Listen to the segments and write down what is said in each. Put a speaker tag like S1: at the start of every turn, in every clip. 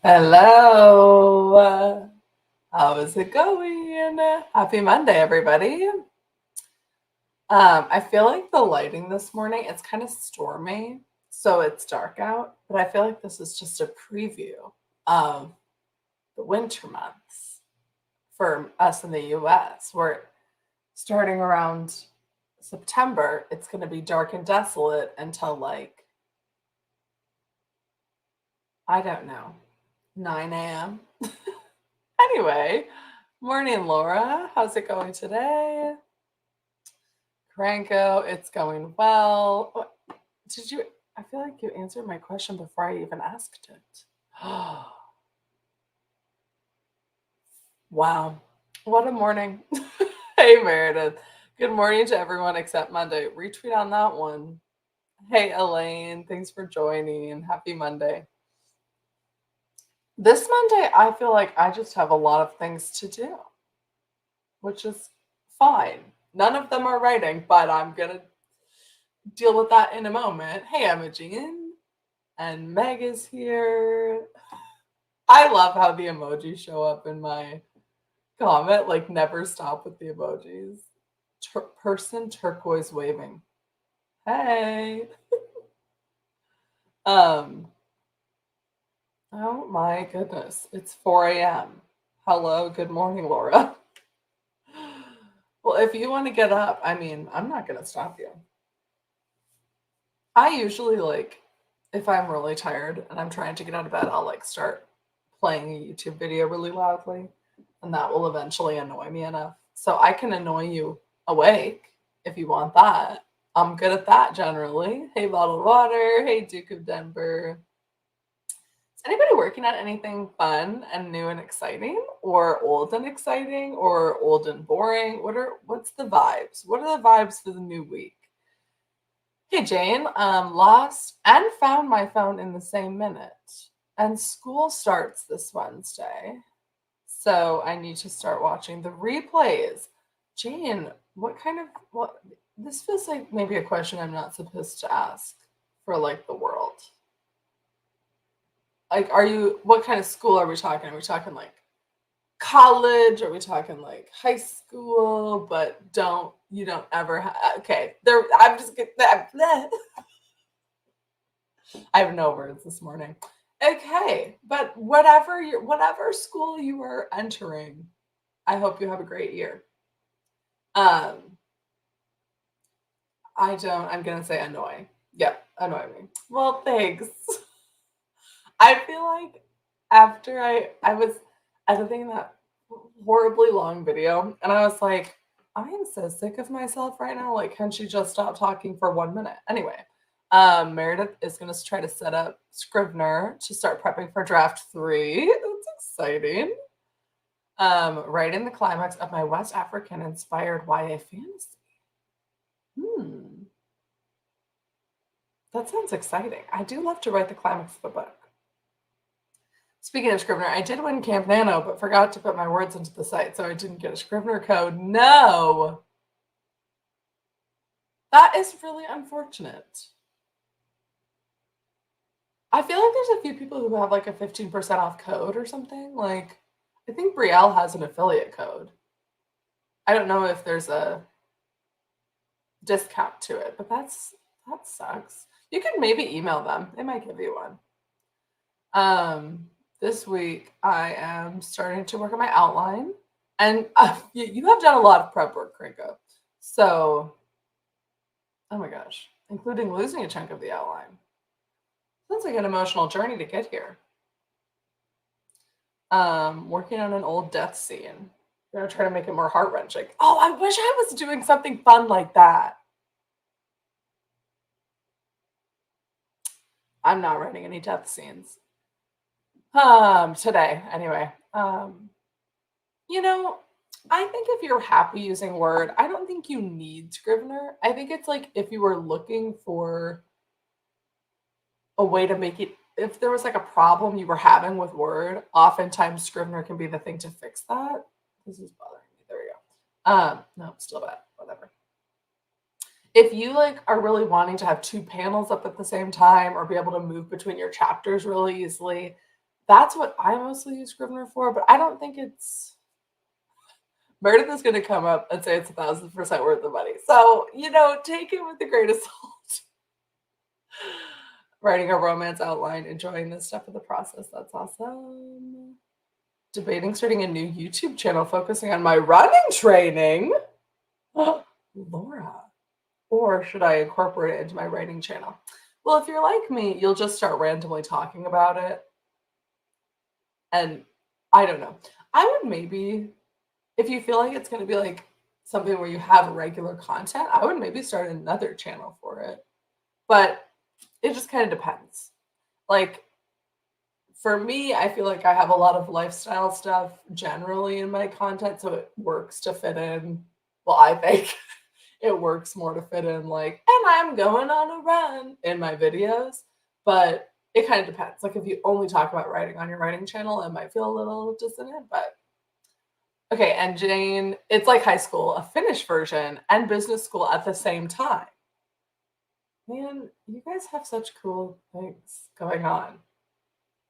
S1: Hello. How is it going? Happy Monday, everybody. I feel like the lighting this morning, it's kind of stormy, so it's dark out, but I feel like this is just a preview of the winter months for us in the US. We're starting around September. It's going to be dark and desolate until I don't know, 9 a.m. Anyway, morning, Laura. How's it going today? Cranko, it's going well. Did you? I feel like you answered my question before I even asked it. Wow. What a morning. Hey, Meredith. Good morning to everyone except Monday. Retweet on that one. Hey, Elaine. Thanks for joining. Happy Monday. This Monday, I feel like I just have a lot of things to do, which is fine. None of them are writing, but I'm going to deal with that in a moment. Hey, Imogene. And Meg is here. I love how the emojis show up in my comment. Like, never stop with the emojis. Person turquoise waving. Hey. um. Oh my goodness. It's 4 a.m. Hello. Good morning, Laura. Well, if you want to get up, I mean, I'm not going to stop you. I usually if I'm really tired and I'm trying to get out of bed, I'll start playing a YouTube video really loudly, and that will eventually annoy me enough. So I can annoy you awake if you want that. I'm good at that generally. Hey, Bottled Water. Hey, Duke of Denver. Is anybody working on anything fun and new and exciting, or old and exciting, or old and boring? What's the vibes? What are the vibes for the new week? Hey Jane, lost and found my phone in the same minute. And school starts this Wednesday. So I need to start watching the replays. Jane, what this feels like maybe a question I'm not supposed to ask for the world. What kind of school are we talking? Are we talking college? Are we talking high school? But you don't ever okay, I'm just I have no words this morning. Okay, but whatever school you are entering, I hope you have a great year. Um, I'm gonna say annoy. Yep, annoy me. Well, thanks. I feel like after I was editing that horribly long video, and I was like, I am so sick of myself right now. Like, can she just stop talking for 1 minute? Anyway, Meredith is going to try to set up Scrivener to start prepping for draft 3. That's exciting. Right in the climax of my West African inspired YA fantasy. That sounds exciting. I do love to write the climax of the book. Speaking of Scrivener, I did win Camp Nano, but forgot to put my words into the site, so I didn't get a Scrivener code. No! That is really unfortunate. I feel like there's a few people who have a 15% off code or something. I think Brielle has an affiliate code. I don't know if there's a discount to it, but that sucks. You can maybe email them. They might give you one. This week I am starting to work on my outline, and you have done a lot of prep work, Krinko. So, oh my gosh, including losing a chunk of the outline. Sounds like an emotional journey to get here. Working on an old death scene. I'm gonna try to make it more heart-wrenching. Oh, I wish I was doing something fun like that. I'm not writing any death scenes. Today, anyway. I think if you're happy using Word, I don't think you need Scrivener. I think it's if you were looking for a way to make it, if there was a problem you were having with Word, oftentimes Scrivener can be the thing to fix that. This is bothering me. There we go. No, still bad. Whatever. If you are really wanting to have 2 panels up at the same time or be able to move between your chapters really easily, That's what I mostly use Scrivener for, but I don't think it's Meredith is going to come up and say it's 1,000% worth the money. So, take it with a grain of salt. Writing a romance outline, enjoying this step of the process. That's awesome. Debating starting a new YouTube channel focusing on my running training. Laura. Or should I incorporate it into my writing channel? Well, if you're like me, you'll just start randomly talking about it. And I don't know. I would maybe, if you feel like it's going to be like something where you have regular content, I would maybe start another channel for it. But it just kind of depends. Like, for me, I feel like I have a lot of lifestyle stuff generally in my content, so it works to fit in. Well, I think it works more to fit in, like, and I'm going on a run in my videos, but it kind of depends. Like, if you only talk about writing on your writing channel, it might feel a little dissonant, but okay. And Jane, it's like high school, a Finnish version, and business school at the same time. Man, you guys have such cool things going on.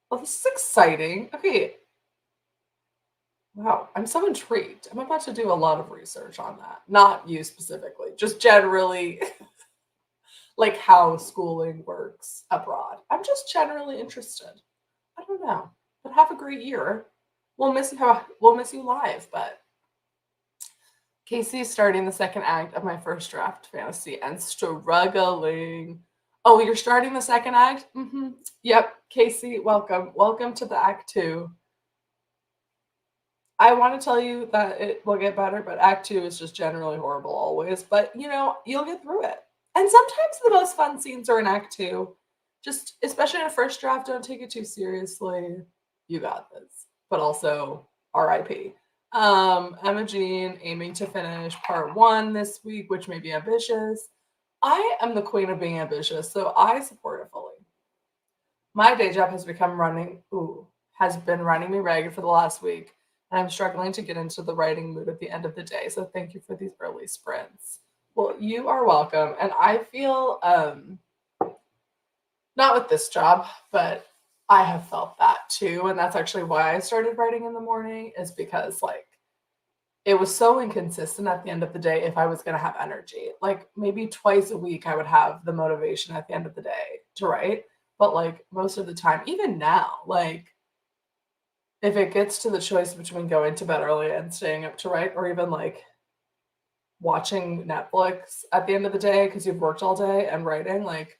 S1: Well, this is exciting. Okay. Wow. I'm so intrigued. I'm about to do a lot of research on that. Not you specifically, just generally like how schooling works abroad. I'm just generally interested. I don't know. But have a great year. We'll miss you live, but Casey's starting the second act of my first draft fantasy and struggling. Oh, you're starting the second act? Yep. Casey, welcome. Welcome to the act 2. I want to tell you that it will get better, but act 2 is just generally horrible always. But you'll get through it. And sometimes the most fun scenes are in act 2. Just especially in a first draft, don't take it too seriously. You got this. But also RIP. Emma Jean aiming to finish part 1 this week, which may be ambitious. I am the queen of being ambitious, so I support it fully. My day job has been running me ragged for the last week, and I'm struggling to get into the writing mood at the end of the day. So thank you for these early sprints. Well, you are welcome. And I feel not with this job, but I have felt that too. And that's actually why I started writing in the morning, is because like it was so inconsistent at the end of the day if I was going to have energy. Like maybe twice a week I would have the motivation at the end of the day to write. But like most of the time, even now, like if it gets to the choice between going to bed early and staying up to write, or even like watching Netflix at the end of the day because you've worked all day and writing, like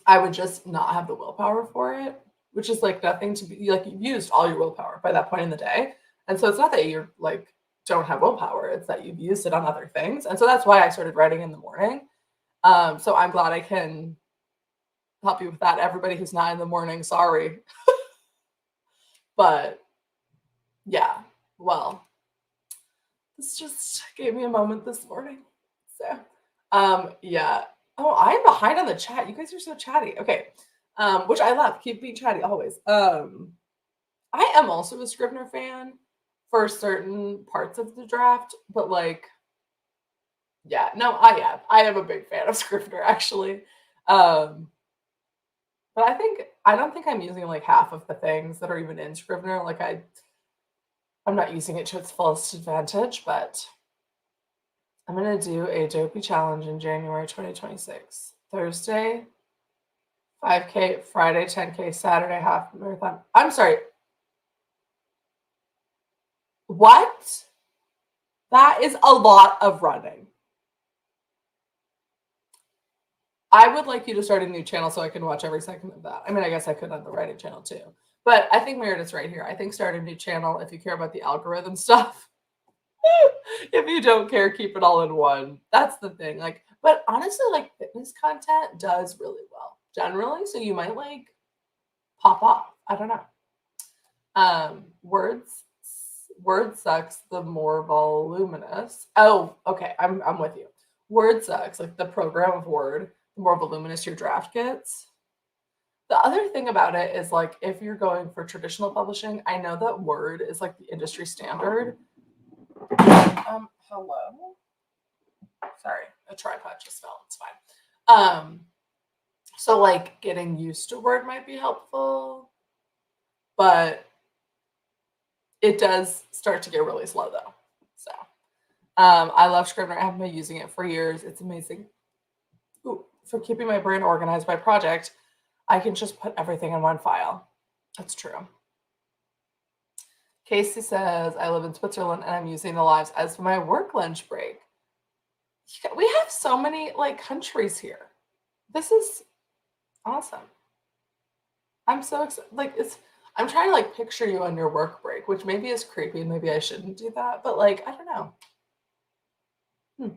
S1: I would just not have the willpower for it, which is like nothing to be like you've used all your willpower by that point in the day. And so it's not that you're like don't have willpower, it's that you've used it on other things. And so that's why I started writing in the morning. So I'm glad I can help you with that. Everybody who's not in the morning, sorry. But yeah, well, this just gave me a moment this morning. So, yeah. Oh, I'm behind on the chat. You guys are so chatty. Okay. Which I love. Keep being chatty always. I am also a Scrivener fan for certain parts of the draft, but like, yeah, no, I am a big fan of Scrivener actually. But I don't think I'm using like half of the things that are even in Scrivener. Like I'm not using it to its fullest advantage, but I'm gonna do a Dopey challenge in January 2026. Thursday, 5K, Friday, 10K, Saturday, half marathon. I'm sorry. What? That is a lot of running. I would like you to start a new channel so I can watch every second of that. I mean, I guess I could on the writing channel too. But I think Meredith's right here. I think start a new channel if you care about the algorithm stuff. If you don't care, keep it all in one. That's the thing. Like, but honestly, like fitness content does really well generally. So you might like pop off. I don't know. Word sucks the more voluminous. Oh, okay. I'm with you. Word sucks, like the program of Word, the more voluminous your draft gets. The other thing about it is like if you're going for traditional publishing, I know that Word is like the industry standard. Hello. Sorry, a tripod just fell. It's fine. So like getting used to Word might be helpful. but it does start to get really slow though. So I love Scrivener. I have been using it for years. It's amazing. Ooh, for keeping my brain organized by project, I can just put everything in one file. That's true. Casey says, I live in Switzerland and I'm using the lives as my work lunch break. We have so many like countries here. This is awesome. I'm so excited. Like I'm trying to like picture you on your work break, which maybe is creepy. Maybe I shouldn't do that, but like, I don't know. Hmm.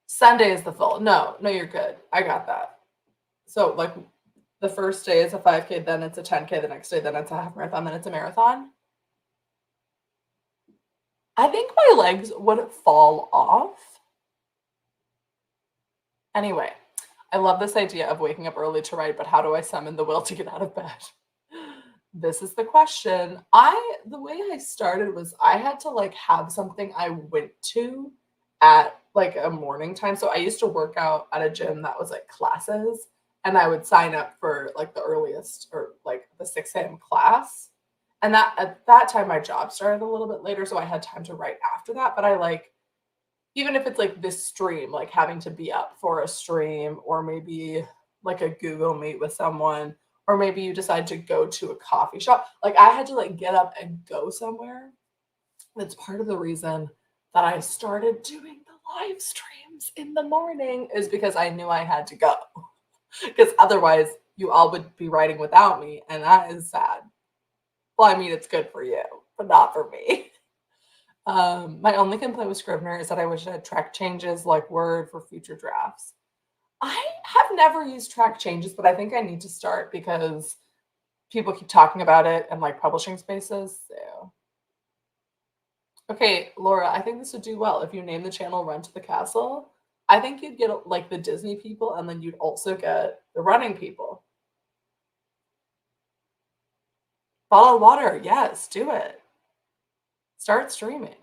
S1: Sunday is the full. No, no, you're good. I got that. So like the first day is a 5K, then it's a 10K, the next day, then it's a half marathon, then it's a marathon. I think my legs would fall off. Anyway, I love this idea of waking up early to write, but how do I summon the will to get out of bed? This is the question. The way I started was I had to like have something I went to at like a morning time. So I used to work out at a gym that was like classes, and I would sign up for like the earliest or like the 6 a.m. class. And that at that time my job started a little bit later, so I had time to write after that. But I like even if it's like this stream, like having to be up for a stream, or maybe like a Google Meet with someone, or maybe you decide to go to a coffee shop. Like I had to like get up and go somewhere. That's part of the reason that I started doing the live streams in the morning is because I knew I had to go. Because otherwise you all would be writing without me, and that is sad. Well, I mean, it's good for you, but not for me. My only complaint with Scrivener is that I wish it had track changes like Word for future drafts. I have never used track changes, but I think I need to start because people keep talking about it and like publishing spaces. So, okay, Laura, I think this would do well if you name the channel Run to the Castle. I think you'd get like the Disney people, and then you'd also get the running people. Bottled water, yes, do it. Start streaming.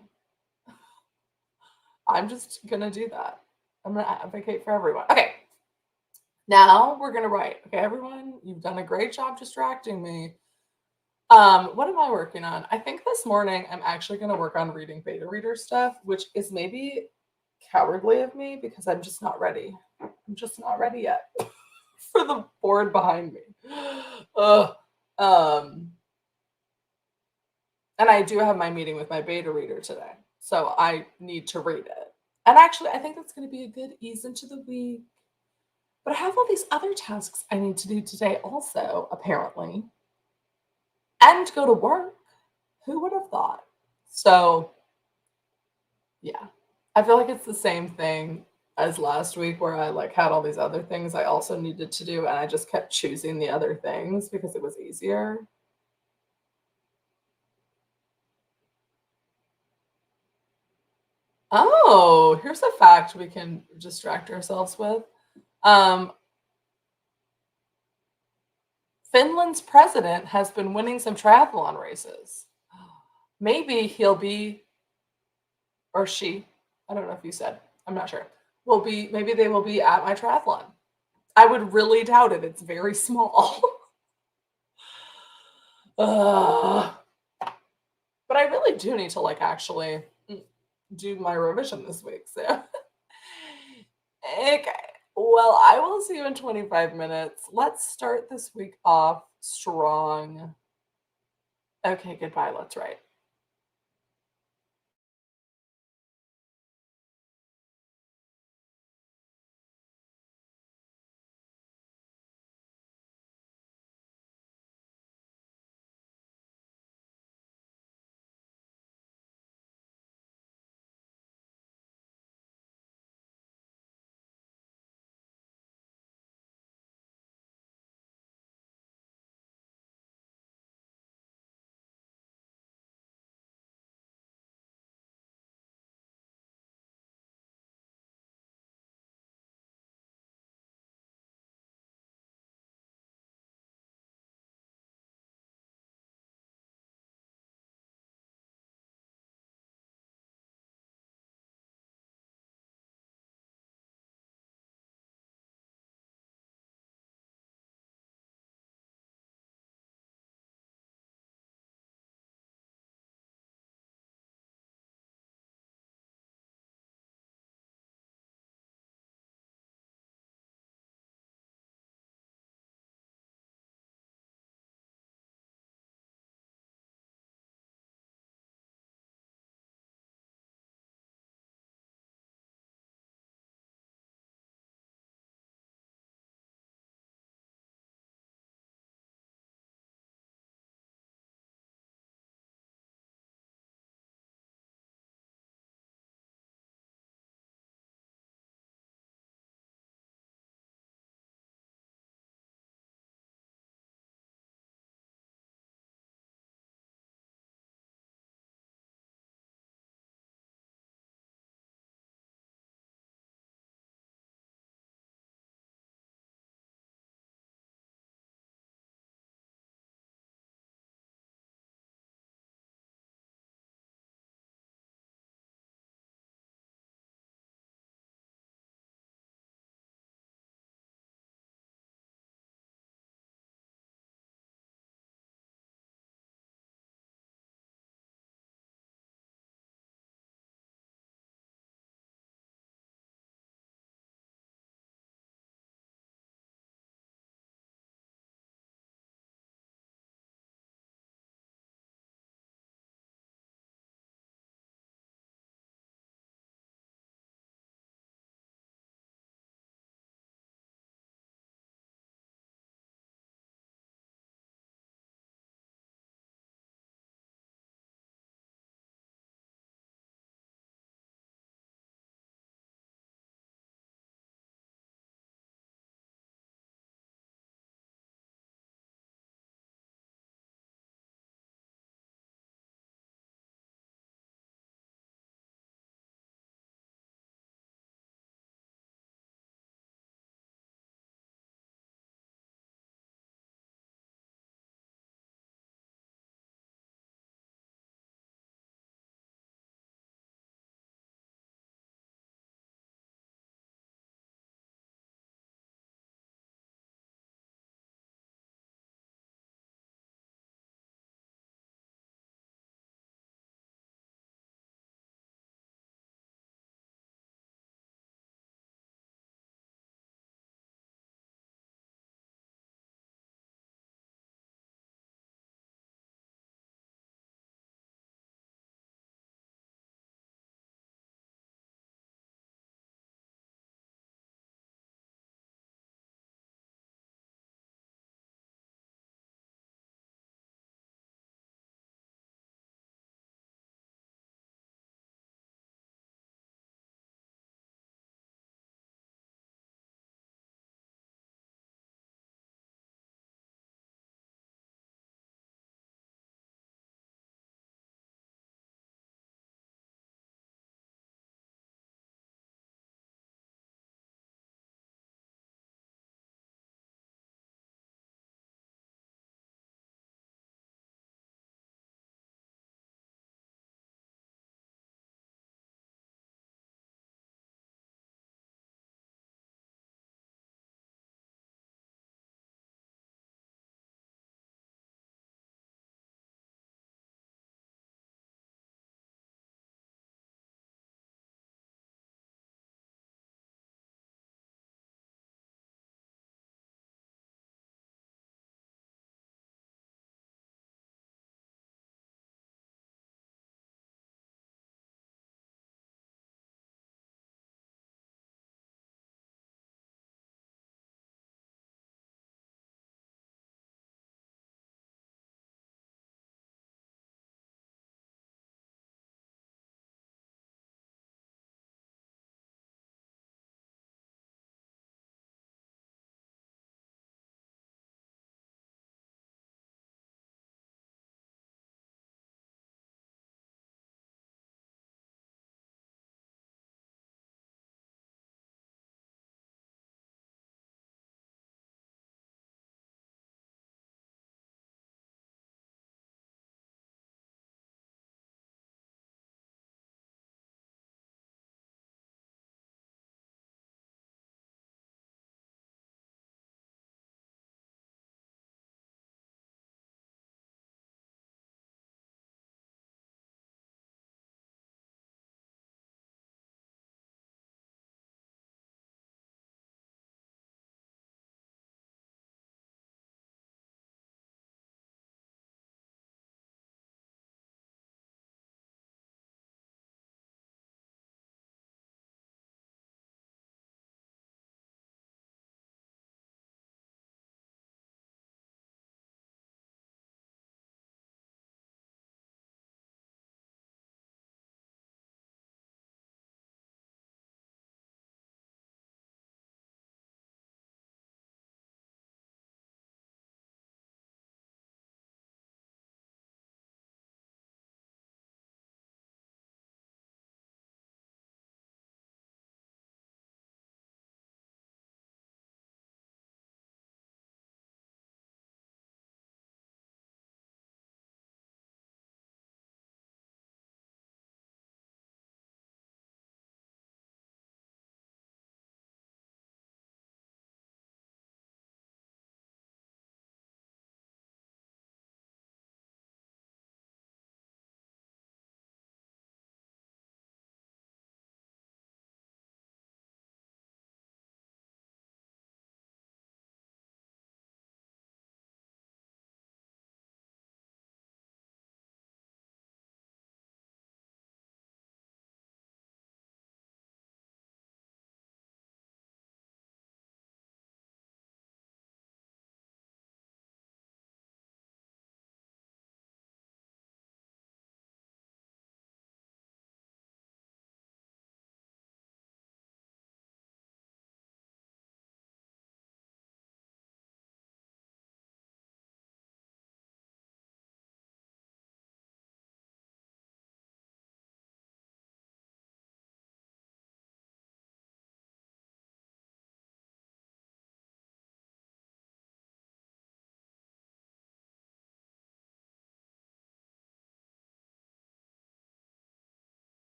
S1: I'm just gonna do that. I'm gonna advocate for everyone. Okay, now we're gonna write. Okay, everyone, you've done a great job distracting me. What am I working on? I think this morning I'm actually gonna work on reading beta reader stuff, which is maybe cowardly of me because I'm just not ready. I'm just not ready yet for the board behind me. Ugh. And I do have my meeting with my beta reader today, so I need to read it. And actually, I think that's going to be a good ease into the week. But I have all these other tasks I need to do today, also, apparently, and go to work. Who would have thought? So, yeah, I feel like it's the same thing as last week where I like had all these other things I also needed to do, and I just kept choosing the other things because it was easier. Oh, here's a fact we can distract ourselves with. Um, Finland's president has been winning some triathlon races. Maybe he'll be, or she, I don't know if you said, I'm not sure, will be, maybe they will be at my triathlon. I would really doubt it. It's very small. Ugh. But I really do need to like actually do my revision this week. So, okay. Well, I will see you in 25 minutes. Let's start this week off strong. Okay, goodbye. Let's write.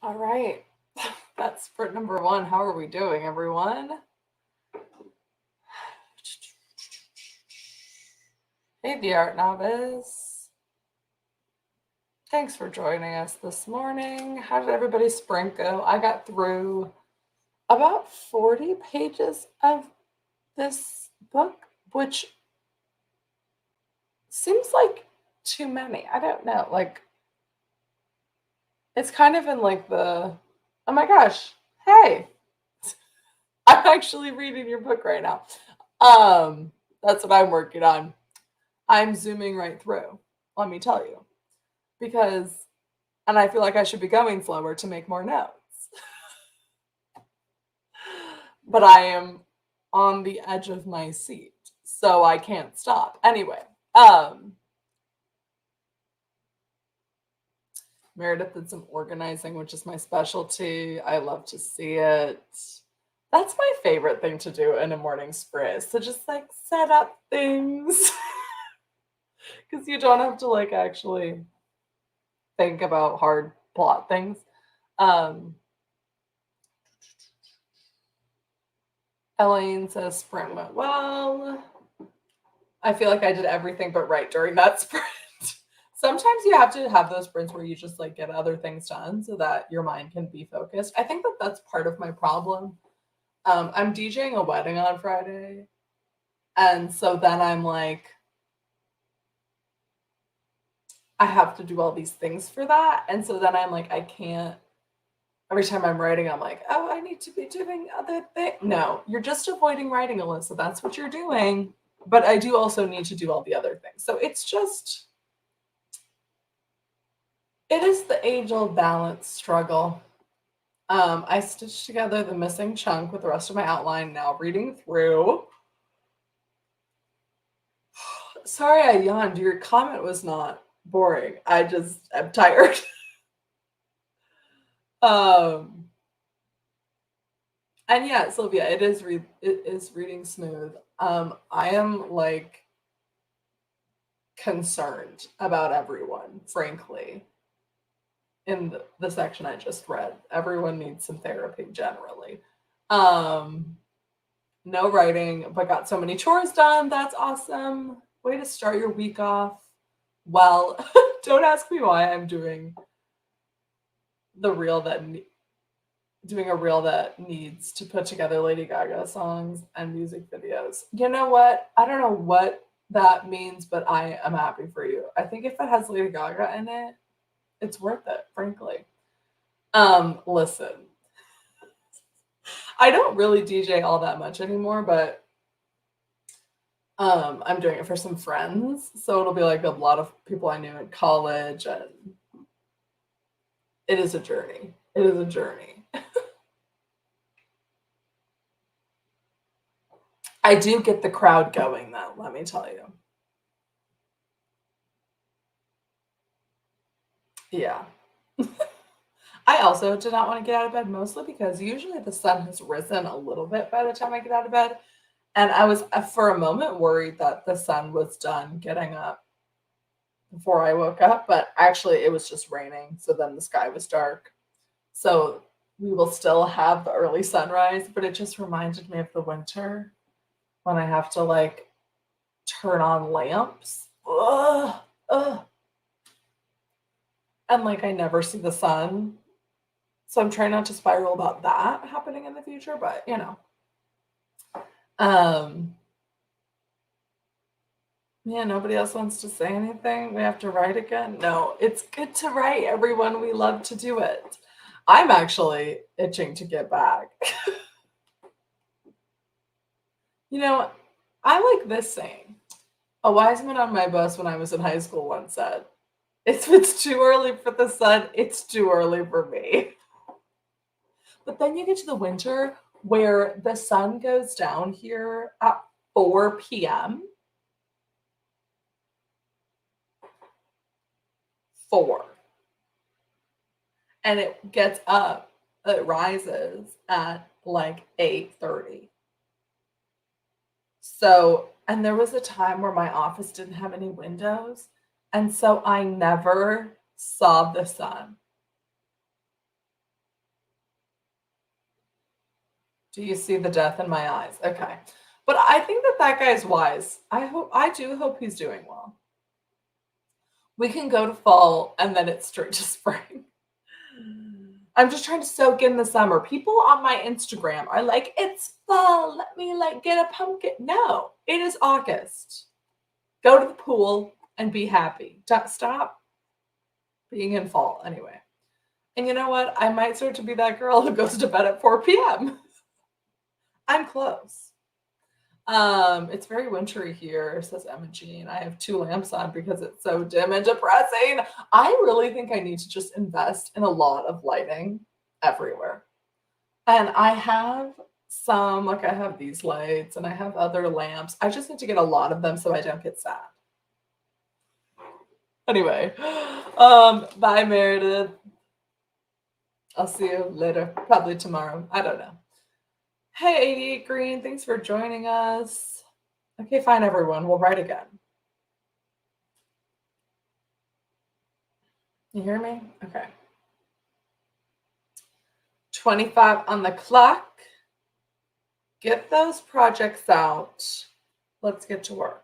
S1: All right. That's sprint number one. How are we doing, everyone? Hey, the Art Novice. Thanks for joining us this morning. How did everybody's sprint go? I got through about 40 pages of this book, which seems like too many. I don't know. Like, it's kind of in like the, oh my gosh, hey, I'm actually reading your book right now. That's what I'm working on. I'm zooming right through, let me tell you, because, and I feel like I should be going slower to make more notes, but I am on the edge of my seat, so I can't stop. Anyway, Meredith did some organizing, which is my specialty. I love to see it. That's my favorite thing to do in a morning sprint, is to just like set up things because you don't have to like actually think about hard plot things. Elaine says sprint went well. I feel like I did everything but right during that sprint. Sometimes you have to have those sprints where you just like get other things done so that your mind can be focused. I think that that's part of my problem. I'm DJing a wedding on Friday, and so then I'm like, I have to do all these things for that, and so then I'm like, I can't. Every time I'm writing, I'm like, oh, I need to be doing other things. No, you're just avoiding writing, Alyssa. That's what you're doing. But I do also need to do all the other things. So it's just, it is the age-old balance struggle. I stitched together the missing chunk with the rest of my outline, now reading through. Sorry I yawned. Your comment was not boring. I just am tired. And yeah, Sylvia, it is reading smooth. I am like concerned about everyone, frankly. In the section I just read, everyone needs some therapy generally. No writing, but got so many chores done. That's awesome. Way to start your week off. Well, don't ask me why I'm doing the reel that doing a reel that needs to put together Lady Gaga songs and music videos. You know what? I don't know what that means, but I am happy for you. I think if it has Lady Gaga in it, it's worth it, frankly. Listen. I don't really DJ all that much anymore, but I'm doing it for some friends. So it'll be like a lot of people I knew in college, and it is a journey. It is a journey. I do get the crowd going though, let me tell you. Yeah. I also did not want to get out of bed, mostly because usually the sun has risen a little bit by the time I get out of bed. And I was, for a moment, worried that the sun was done getting up before I woke up, but actually it was just raining. So then the sky was dark. So we will still have the early sunrise, but it just reminded me of the winter when I have to like turn on lamps. Ugh, ugh. And like I never see the sun. So I'm trying not to spiral about that happening in the future, but you know. Yeah, nobody else wants to say anything. We have to write again. No, it's good to write, everyone. We love to do it. I'm actually itching to get back. You know, I like this saying. A wise man on my bus when I was in high school once said, if it's too early for the sun, it's too early for me. But then you get to the winter where the sun goes down here at 4 p.m. 4. And it rises at like 8:30. So, and there was a time where my office didn't have any windows, and so I never saw the sun. Do you see the death in my eyes? Okay. But I think that that guy is wise. I do hope he's doing well. We can go to fall and then it's straight to spring. I'm just trying to soak in the summer. People on my Instagram are like, it's fall. Let me like get a pumpkin. No, it is August. Go to the pool and be happy. Don't stop being in fall anyway. And you know what? I might start to be that girl who goes to bed at 4 p.m. I'm close. It's very wintry here, says Emma Jean. I have 2 lamps on because it's so dim and depressing. I really think I need to just invest in a lot of lighting everywhere. And I have some, like I have these lights and I have other lamps. I just need to get a lot of them so I don't get sad. Anyway, bye Meredith. I'll see you later, probably tomorrow. I don't know. Hey 88 Green, thanks for joining us. Okay, fine everyone, we'll write again. You hear me? Okay. 25 on the clock. Get those projects out. Let's get to work.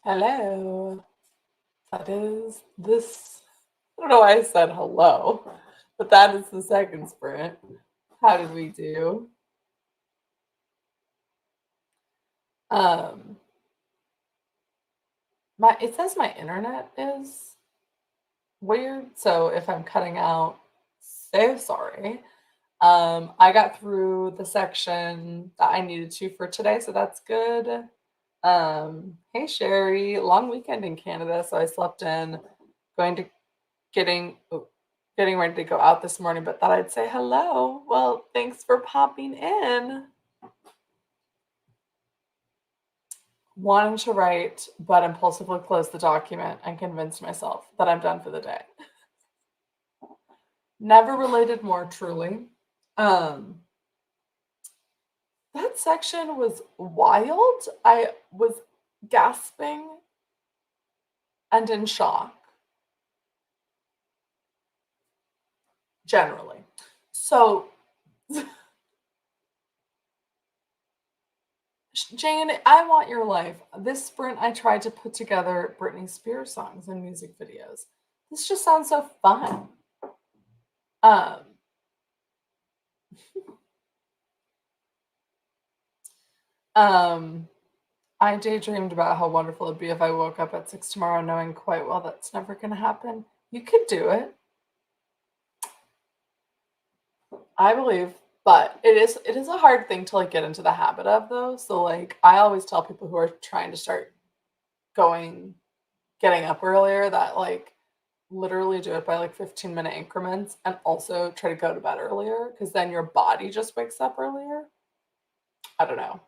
S1: Hello. That is this. I don't know why I said hello, but that is the second sprint. How did we do? Um, my it says my internet is weird, so if I'm cutting out, so sorry. I got through the section that I needed to for today, so that's good. Hey Sherry, long weekend in Canada, so I slept in, going to getting oh, getting ready to go out this morning, but thought I'd say hello. Well, thanks for popping in. Wanting to write, but impulsively closed the document and convinced myself that I'm done for the day. Never related more truly. Um, that section was wild. I was gasping and in shock, generally. So, Jane, I want your life. This sprint, I tried to put together Britney Spears songs and music videos. This just sounds so fun. Um, um, I daydreamed about how wonderful it'd be if I woke up at 6 tomorrow knowing quite well that's never going to happen. You could do it. I believe, but it is a hard thing to like get into the habit of though. So like I always tell people who are trying to start going getting up earlier that like literally do it by like 15-minute increments and also try to go to bed earlier because then your body just wakes up earlier. I don't know.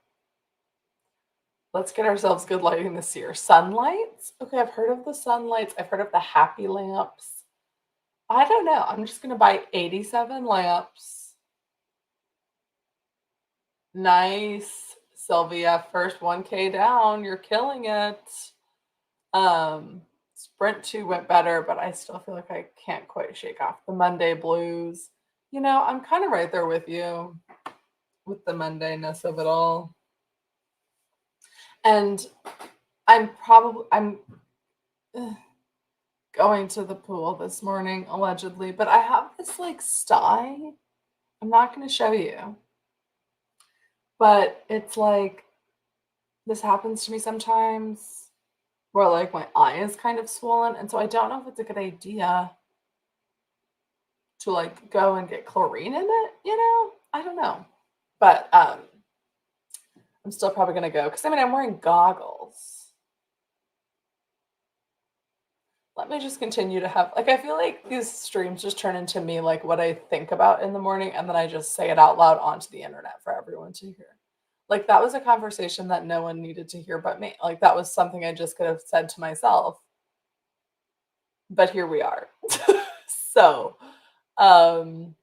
S1: Let's get ourselves good lighting this year. Sunlights? Okay, I've heard of the sunlights. I've heard of the happy lamps. I don't know. I'm just going to buy 87 lamps. Nice. Sylvia, first 1K down. You're killing it. Sprint 2 went better, but I still feel like I can't quite shake off the Monday blues. You know, I'm kind of right there with you with the Mondayness of it all. And I'm going to the pool this morning allegedly, but I have this like sty. I'm not going to show you, but it's like this happens to me sometimes where like my eye is kind of swollen, and so I don't know if it's a good idea to like go and get chlorine in it, you know? I don't know. But I'm still probably gonna go because I mean I'm wearing goggles. Let me just continue to have like I feel like these streams just turn into me like what I think about in the morning and then I just say it out loud onto the internet for everyone to hear. Like that was a conversation that no one needed to hear but me. Like that was something I just could have said to myself. But here we are. So, um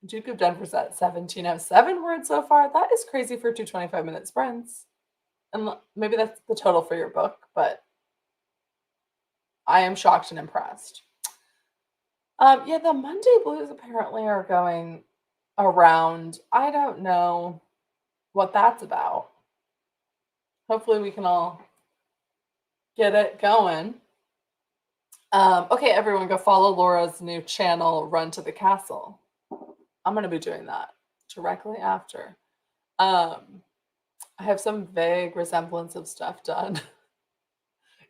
S1: Duke of Denver's at 1707 words so far. That is crazy for two 25-minute sprints. And maybe that's the total for your book, but I am shocked and impressed. Yeah, the Monday Blues apparently are going around. I don't know what that's about. Hopefully, we can all get it going. Okay, everyone, go follow Laura's new channel, Run to the Castle. I'm going to be doing that directly after. I have some vague resemblance of stuff done.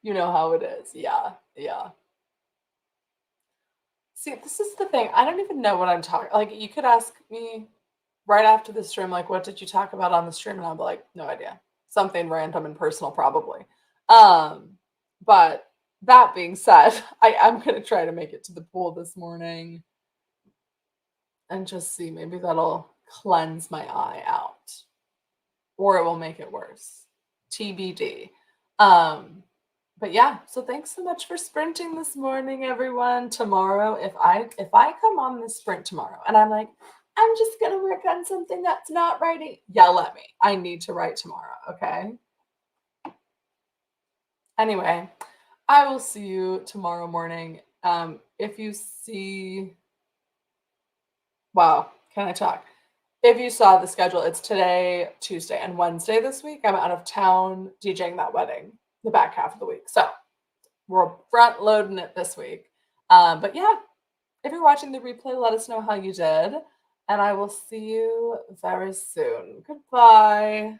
S1: You know how it is. Yeah, yeah. See, this is the thing. I don't even know what I'm talking. Like, you could ask me right after the stream, like, what did you talk about on the stream? And I'll be like, no idea. Something random and personal, probably. Um, but that being said, I am gonna try to make it to the pool this morning and just see. Maybe that'll cleanse my eye out, or it will make it worse. TBD. Um, but yeah, so thanks so much for sprinting this morning, everyone. Tomorrow, if I come on this sprint tomorrow and I'm like, I'm just gonna work on something that's not writing, yell at me. I need to write tomorrow, okay? Anyway, I will see you tomorrow morning. If you see, wow, can I talk? If you saw the schedule, it's today, Tuesday, and Wednesday this week. I'm out of town DJing that wedding. the back half of the week. So we're front loading it this week. But yeah, if you're watching the replay, let us know how you did. And I will see you very soon. Goodbye.